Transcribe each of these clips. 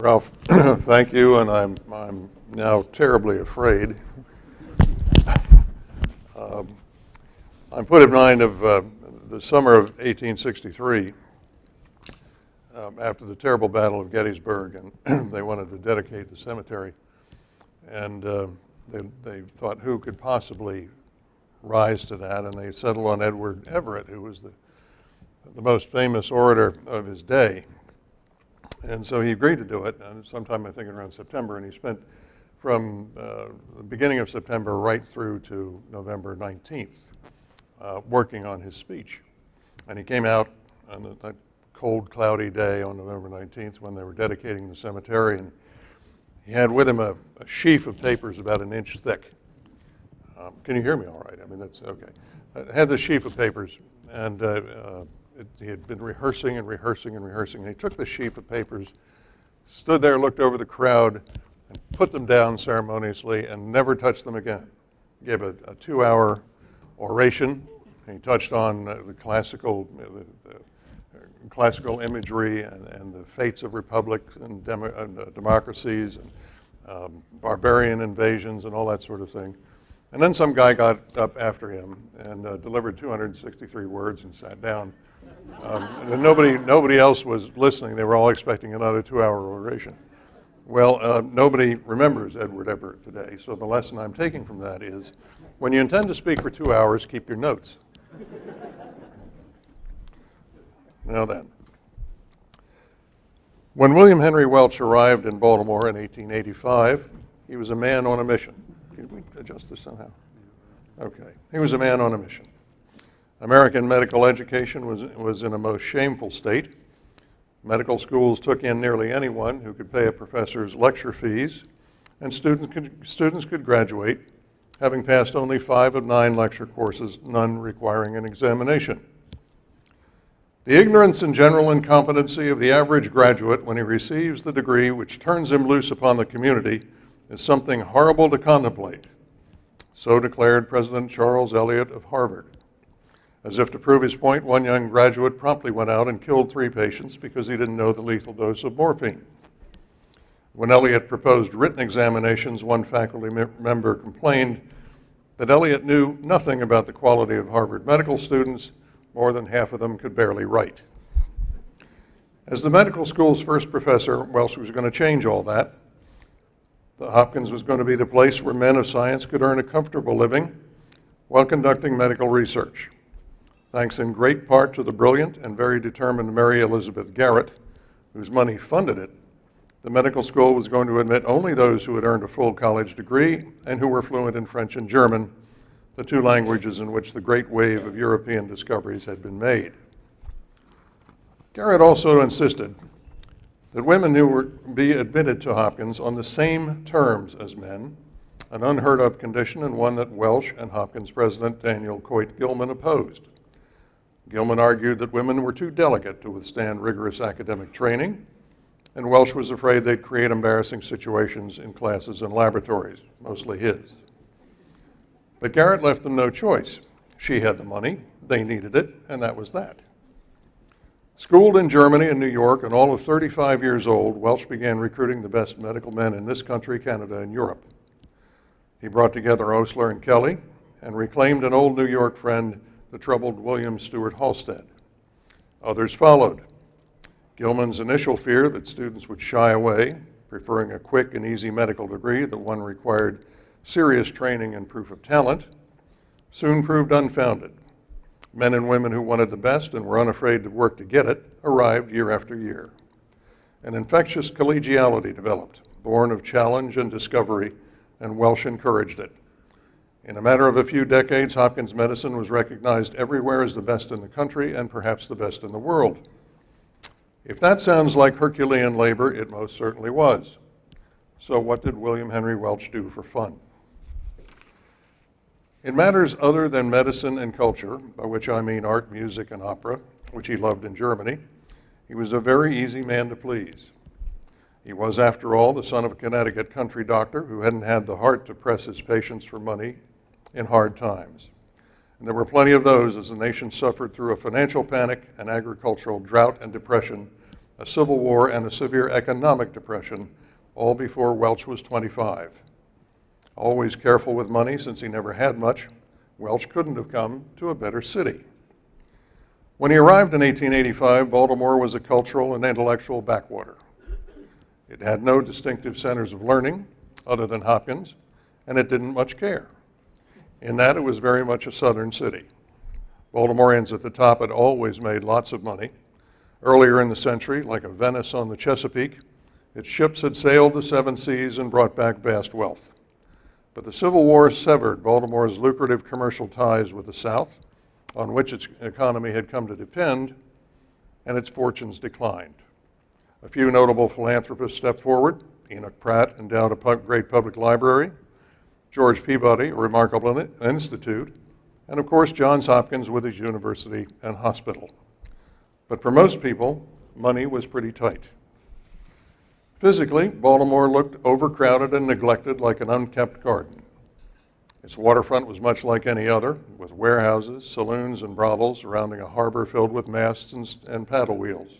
Ralph, thank you, and I'm now terribly afraid. I'm put in mind of the summer of 1863, after the terrible Battle of Gettysburg, and they wanted to dedicate the cemetery, and they thought who could possibly rise to that, and they settled on Edward Everett, who was the most famous orator of his day. And so he agreed to do it, and sometime I think around September, and he spent from the beginning of September right through to November 19th working on his speech. And he came out on that cold, cloudy day on November 19th when they were dedicating the cemetery, and he had with him a sheaf of papers about an inch thick. Can you hear me all right? I mean, that's okay. Had this sheaf of papers, and he had been rehearsing and rehearsing and rehearsing, and he took the sheaf of papers, stood there, looked over the crowd, and put them down ceremoniously and never touched them again. Gave a 2-hour oration, and he touched on the classical imagery and the fates of republics and democracies and barbarian invasions and all that sort of thing. And then some guy got up after him and delivered 263 words and sat down. And nobody else was listening. They were all expecting another 2-hour oration. Well, nobody remembers Edward Everett today, so the lesson I'm taking from that is when you intend to speak for 2 hours, keep your notes. Now then, when William Henry Welch arrived in Baltimore in 1885, he was a man on a mission. Can we adjust this somehow? Okay. He was a man on a mission. American medical education was in a most shameful state. Medical schools took in nearly anyone who could pay a professor's lecture fees, and students could graduate, having passed only 5 of 9 lecture courses, none requiring an examination. The ignorance and general incompetency of the average graduate when he receives the degree which turns him loose upon the community is something horrible to contemplate. So declared President Charles Eliot of Harvard. As if to prove his point, one young graduate promptly went out and killed 3 patients because he didn't know the lethal dose of morphine. When Eliot proposed written examinations, one faculty member complained that Eliot knew nothing about the quality of Harvard medical students. More than half of them could barely write. As the medical school's first professor, Welch was going to change all that. The Hopkins was going to be the place where men of science could earn a comfortable living while conducting medical research. Thanks in great part to the brilliant and very determined Mary Elizabeth Garrett, whose money funded it, the medical school was going to admit only those who had earned a full college degree and who were fluent in French and German, the 2 languages in which the great wave of European discoveries had been made. Garrett also insisted that women who were be admitted to Hopkins on the same terms as men, an unheard of condition and one that Welch and Hopkins President Daniel Coit Gilman opposed. Gilman argued that women were too delicate to withstand rigorous academic training, and Welch was afraid they'd create embarrassing situations in classes and laboratories, mostly his. But Garrett left them no choice. She had the money, they needed it, and that was that. Schooled in Germany and New York and all of 35 years old, Welch began recruiting the best medical men in this country, Canada, and Europe. He brought together Osler and Kelly and reclaimed an old New York friend, the troubled William Stewart Halstead. Others followed. Gilman's initial fear that students would shy away, preferring a quick and easy medical degree that one required serious training and proof of talent, soon proved unfounded. Men and women who wanted the best and were unafraid to work to get it arrived year after year. An infectious collegiality developed, born of challenge and discovery, and Welch encouraged it. In a matter of a few decades, Hopkins medicine was recognized everywhere as the best in the country and perhaps the best in the world. If that sounds like Herculean labor, it most certainly was. So what did William Henry Welch do for fun? In matters other than medicine and culture, by which I mean art, music, and opera, which he loved in Germany, he was a very easy man to please. He was, after all, the son of a Connecticut country doctor who hadn't had the heart to press his patients for money in hard times. And there were plenty of those as the nation suffered through a financial panic, an agricultural drought and depression, a civil war, and a severe economic depression, all before Welch was 25. Always careful with money since he never had much, Welch couldn't have come to a better city. When he arrived in 1885, Baltimore was a cultural and intellectual backwater. It had no distinctive centers of learning other than Hopkins, and it didn't much care. In that, it was very much a southern city. Baltimoreans at the top had always made lots of money. Earlier in the century, like a Venice on the Chesapeake, its ships had sailed the seven seas and brought back vast wealth. But the Civil War severed Baltimore's lucrative commercial ties with the South, on which its economy had come to depend, and its fortunes declined. A few notable philanthropists stepped forward. Enoch Pratt endowed a great public library, George Peabody a remarkable institute, and of course Johns Hopkins with his university and hospital. But for most people, money was pretty tight. Physically, Baltimore looked overcrowded and neglected like an unkept garden. Its waterfront was much like any other, with warehouses, saloons, and brothels surrounding a harbor filled with masts and paddle wheels.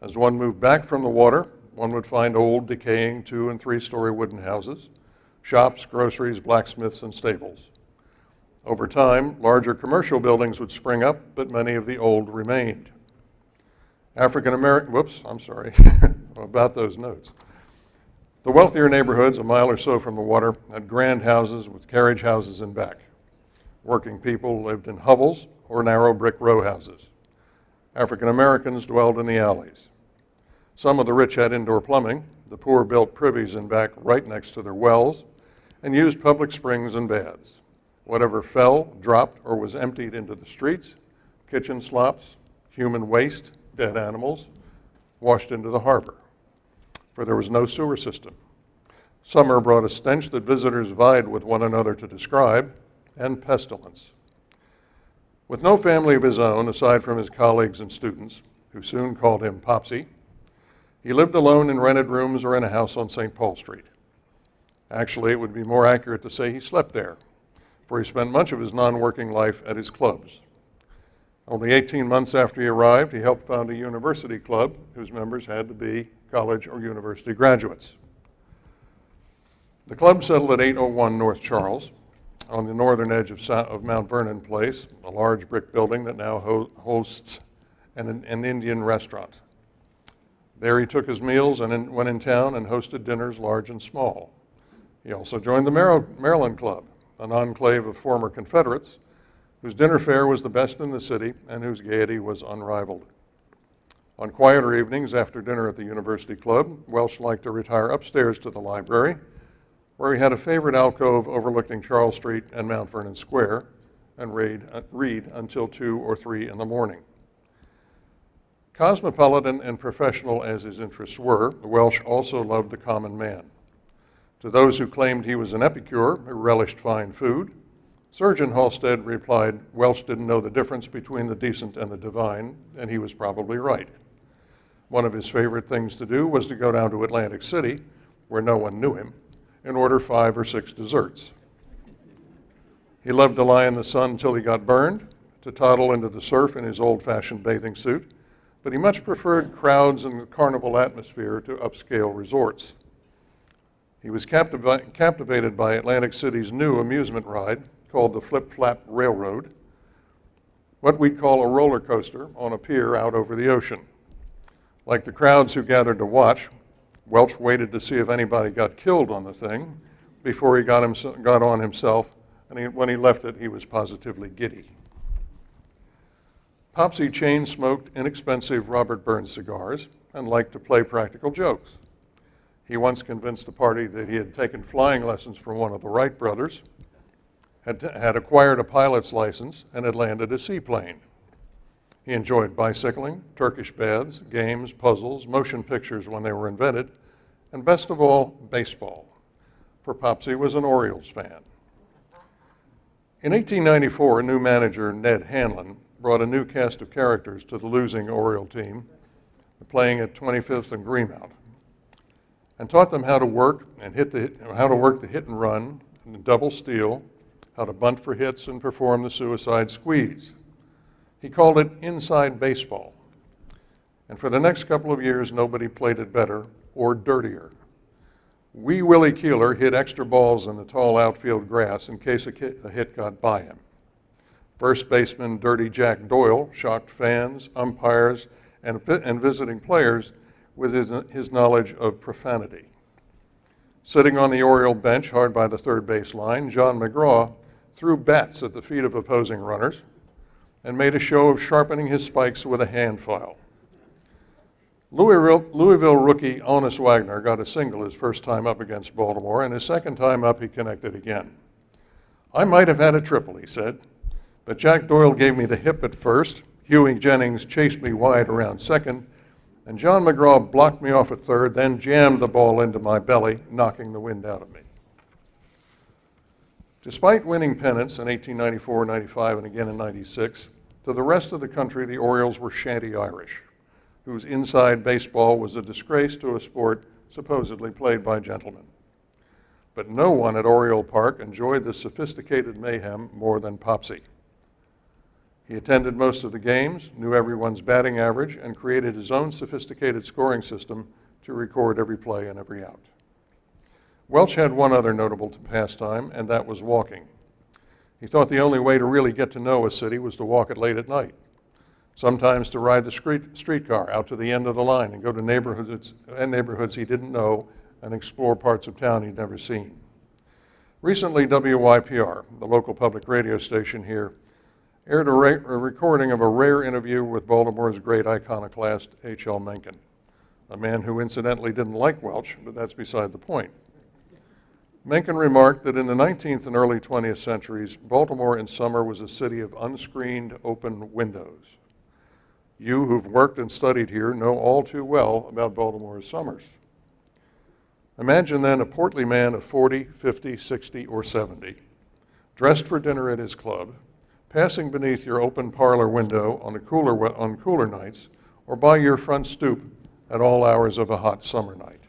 As one moved back from the water, one would find old, decaying 2- and 3-story wooden houses, shops, groceries, blacksmiths, and stables. Over time, larger commercial buildings would spring up, but many of the old remained. About those notes. The wealthier neighborhoods, a mile or so from the water, had grand houses with carriage houses in back. Working people lived in hovels or narrow brick row houses. African Americans dwelled in the alleys. Some of the rich had indoor plumbing. The poor built privies in back right next to their wells and used public springs and baths. Whatever fell, dropped, or was emptied into the streets, kitchen slops, human waste, dead animals, washed into the harbor, for there was no sewer system. Summer brought a stench that visitors vied with one another to describe, and pestilence. With no family of his own, aside from his colleagues and students, who soon called him Popsy, he lived alone in rented rooms or in a house on St. Paul Street. Actually, it would be more accurate to say he slept there, for he spent much of his non-working life at his clubs. Only 18 months after he arrived, he helped found a university club whose members had to be college or university graduates. The club settled at 801 North Charles, on the northern edge of Mount Vernon Place, a large brick building that now hosts an Indian restaurant. There he took his meals and went in town and hosted dinners large and small. He also joined the Maryland Club, an enclave of former Confederates, whose dinner fare was the best in the city and whose gaiety was unrivaled. On quieter evenings after dinner at the University Club, Welch liked to retire upstairs to the library, where he had a favorite alcove overlooking Charles Street and Mount Vernon Square, and read until 2 or 3 in the morning. Cosmopolitan and professional as his interests were, Welch also loved the common man. To those who claimed he was an epicure who relished fine food, Surgeon Halstead replied, Welch didn't know the difference between the decent and the divine, and he was probably right. One of his favorite things to do was to go down to Atlantic City, where no one knew him, and order 5 or 6 desserts. He loved to lie in the sun until he got burned, to toddle into the surf in his old-fashioned bathing suit, but he much preferred crowds and the carnival atmosphere to upscale resorts. He was captivated by Atlantic City's new amusement ride, called the Flip Flap Railroad, what we'd call a roller coaster on a pier out over the ocean. Like the crowds who gathered to watch, Welch waited to see if anybody got killed on the thing before he got on himself, and when he left it, he was positively giddy. Popsy chain-smoked inexpensive Robert Burns cigars and liked to play practical jokes. He once convinced a party that he had taken flying lessons from one of the Wright brothers, had acquired a pilot's license, and had landed a seaplane. He enjoyed bicycling, Turkish baths, games, puzzles, motion pictures when they were invented, and best of all, baseball, for Popsy was an Orioles fan. In 1894, new manager Ned Hanlon brought a new cast of characters to the losing Oriole team, playing at 25th and Greenmount, and taught them how to work the hit and run, and double steal, how to bunt for hits and perform the suicide squeeze. He called it inside baseball. And for the next couple of years, nobody played it better or dirtier. Wee Willie Keeler hit extra balls in the tall outfield grass in case a hit got by him. First baseman Dirty Jack Doyle shocked fans, umpires, and visiting players with his knowledge of profanity. Sitting on the Oriole bench hard by the third base line, John McGraw threw bats at the feet of opposing runners and made a show of sharpening his spikes with a hand file. Louisville rookie Honus Wagner got a single his first time up against Baltimore, and his second time up he connected again. "I might have had a triple," he said, "but Jack Doyle gave me the hip at first, Huey Jennings chased me wide around second, and John McGraw blocked me off at third, then jammed the ball into my belly, knocking the wind out of me." Despite winning pennants in 1894, 95, and again in 96, to the rest of the country the Orioles were shanty Irish, whose inside baseball was a disgrace to a sport supposedly played by gentlemen. But no one at Oriole Park enjoyed the sophisticated mayhem more than Popsy. He attended most of the games, knew everyone's batting average, and created his own sophisticated scoring system to record every play and every out. Welch had one other notable pastime, and that was walking. He thought the only way to really get to know a city was to walk it late at night, sometimes to ride the streetcar out to the end of the line and go to neighborhoods he didn't know and explore parts of town he'd never seen. Recently, WYPR, the local public radio station here, aired a recording of a rare interview with Baltimore's great iconoclast, H.L. Mencken, a man who incidentally didn't like Welch, but that's beside the point. Mencken remarked that in the 19th and early 20th centuries, Baltimore in summer was a city of unscreened open windows. You who've worked and studied here know all too well about Baltimore's summers. Imagine then a portly man of 40, 50, 60, or 70, dressed for dinner at his club, passing beneath your open parlor window on cooler nights, or by your front stoop at all hours of a hot summer night.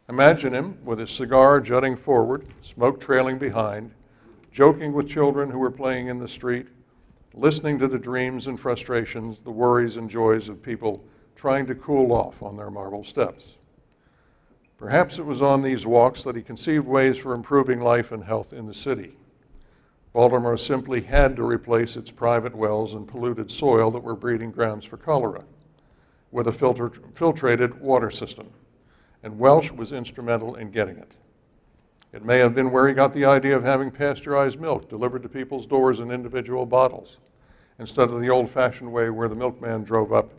Imagine him with his cigar jutting forward, smoke trailing behind, joking with children who were playing in the street, listening to the dreams and frustrations, the worries and joys of people trying to cool off on their marble steps. Perhaps it was on these walks that he conceived ways for improving life and health in the city. Baltimore simply had to replace its private wells and polluted soil that were breeding grounds for cholera with a filtrated water system, and Welch was instrumental in getting it. It may have been where he got the idea of having pasteurized milk delivered to people's doors in individual bottles, instead of the old-fashioned way where the milkman drove up,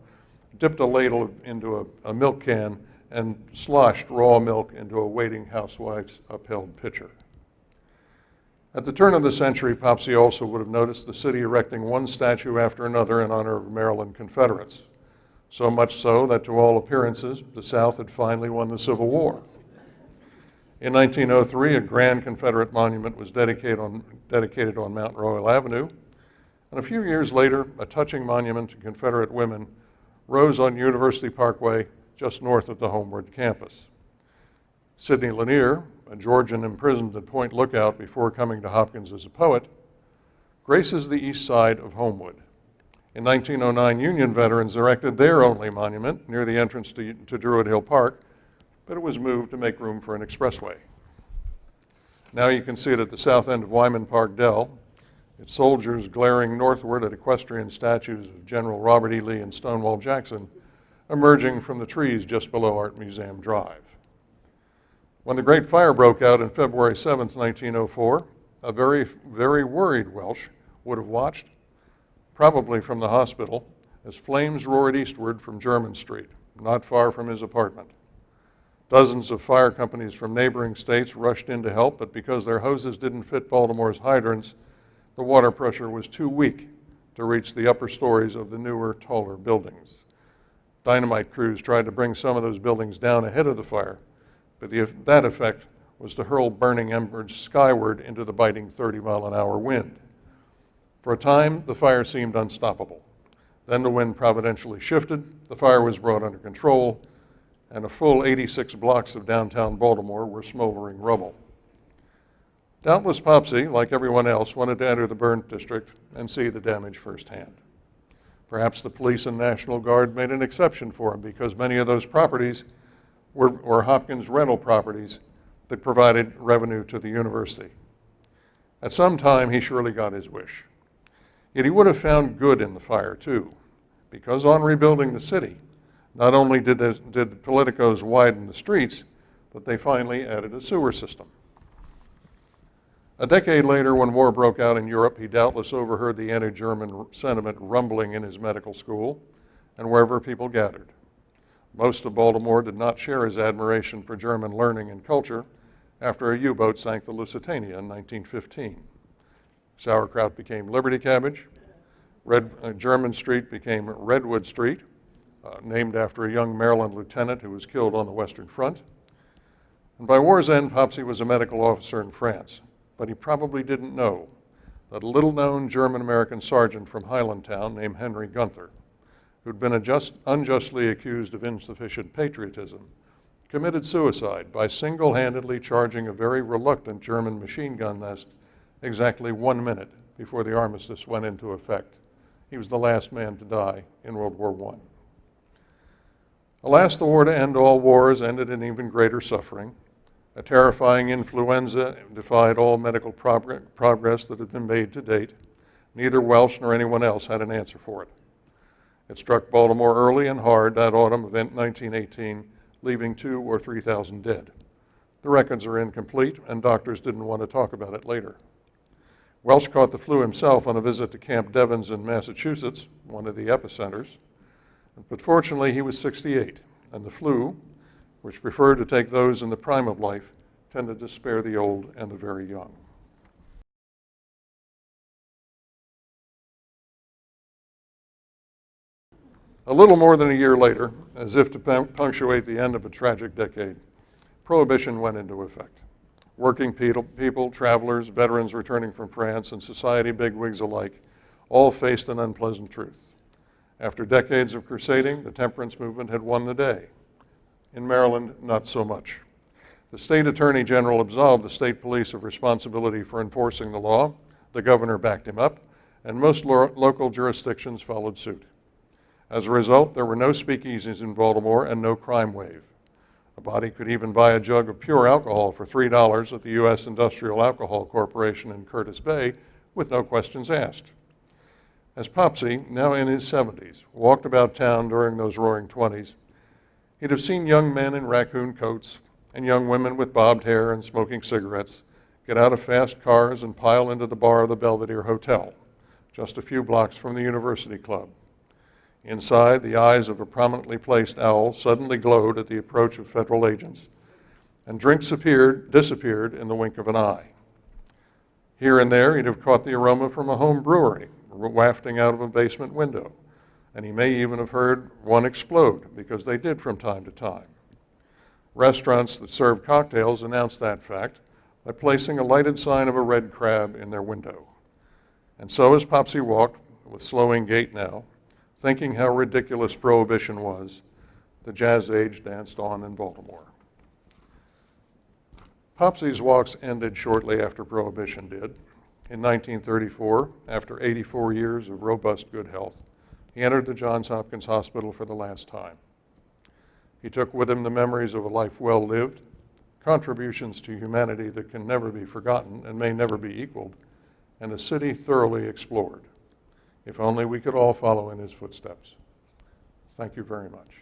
dipped a ladle into a milk can, and sloshed raw milk into a waiting housewife's upheld pitcher. At the turn of the century, Popsy also would have noticed the city erecting one statue after another in honor of Maryland Confederates, so much so that to all appearances, the South had finally won the Civil War. In 1903, a grand Confederate monument was dedicated on Mount Royal Avenue, and a few years later, a touching monument to Confederate women rose on University Parkway just north of the Homeward campus. Sidney Lanier, a Georgian imprisoned at Point Lookout before coming to Hopkins as a poet, graces the east side of Homewood. In 1909, Union veterans erected their only monument near the entrance to Druid Hill Park, but it was moved to make room for an expressway. Now you can see it at the south end of Wyman Park Dell, its soldiers glaring northward at equestrian statues of General Robert E. Lee and Stonewall Jackson emerging from the trees just below Art Museum Drive. When the Great Fire broke out on February 7, 1904, a very, very worried Welch would have watched, probably from the hospital, as flames roared eastward from German Street, not far from his apartment. Dozens of fire companies from neighboring states rushed in to help, but because their hoses didn't fit Baltimore's hydrants, the water pressure was too weak to reach the upper stories of the newer, taller buildings. Dynamite crews tried to bring some of those buildings down ahead of the fire, but that effect was to hurl burning embers skyward into the biting 30-mile-an-hour wind. For a time, the fire seemed unstoppable. Then the wind providentially shifted, the fire was brought under control, and a full 86 blocks of downtown Baltimore were smoldering rubble. Doubtless Popsy, like everyone else, wanted to enter the burnt district and see the damage firsthand. Perhaps the police and National Guard made an exception for him because many of those properties were Hopkins rental properties that provided revenue to the university. At some time, he surely got his wish. Yet he would have found good in the fire, too, because on rebuilding the city, not only did the politicos widen the streets, but they finally added a sewer system. A decade later, when war broke out in Europe, he doubtless overheard the anti-German sentiment rumbling in his medical school and wherever people gathered. Most of Baltimore did not share his admiration for German learning and culture after a U-boat sank the Lusitania in 1915. Sauerkraut became Liberty Cabbage. German Street became Redwood Street, named after a young Maryland lieutenant who was killed on the Western Front. And by war's end, Popsy was a medical officer in France, but he probably didn't know that a little-known German-American sergeant from Highlandtown named Henry Gunther, who'd been unjustly accused of insufficient patriotism, committed suicide by single-handedly charging a very reluctant German machine gun nest exactly 1 minute before the armistice went into effect. He was the last man to die in World War I. Alas, the war to end all wars ended in even greater suffering. A terrifying influenza defied all medical progress that had been made to date. Neither Welsh nor anyone else had an answer for it. It struck Baltimore early and hard that autumn of 1918, leaving 2,000 or 3,000 dead. The records are incomplete, and doctors didn't want to talk about it later. Welsh caught the flu himself on a visit to Camp Devens in Massachusetts, one of the epicenters. But fortunately, he was 68, and the flu, which preferred to take those in the prime of life, tended to spare the old and the very young. A little more than a year later, as if to punctuate the end of a tragic decade, Prohibition went into effect. Working people, travelers, veterans returning from France, and society bigwigs alike all faced an unpleasant truth. After decades of crusading, the temperance movement had won the day. In Maryland, not so much. The state attorney general absolved the state police of responsibility for enforcing the law, the governor backed him up, and most local jurisdictions followed suit. As a result, there were no speakeasies in Baltimore and no crime wave. A body could even buy a jug of pure alcohol for $3 at the U.S. Industrial Alcohol Corporation in Curtis Bay with no questions asked. As Popsy, now in his 70s, walked about town during those roaring 20s, he'd have seen young men in raccoon coats and young women with bobbed hair and smoking cigarettes get out of fast cars and pile into the bar of the Belvedere Hotel, just a few blocks from the University Club. Inside, the eyes of a prominently placed owl suddenly glowed at the approach of federal agents, and drinks disappeared in the wink of an eye. Here and there, he'd have caught the aroma from a home brewery wafting out of a basement window, and he may even have heard one explode, because they did from time to time. Restaurants that served cocktails announced that fact by placing a lighted sign of a red crab in their window. And so as Popsy walked, with slowing gait now, thinking how ridiculous Prohibition was, the jazz age danced on in Baltimore. Popsy's walks ended shortly after Prohibition did. In 1934, after 84 years of robust good health, he entered the Johns Hopkins Hospital for the last time. He took with him the memories of a life well lived, contributions to humanity that can never be forgotten and may never be equaled, and a city thoroughly explored. If only we could all follow in his footsteps. Thank you very much.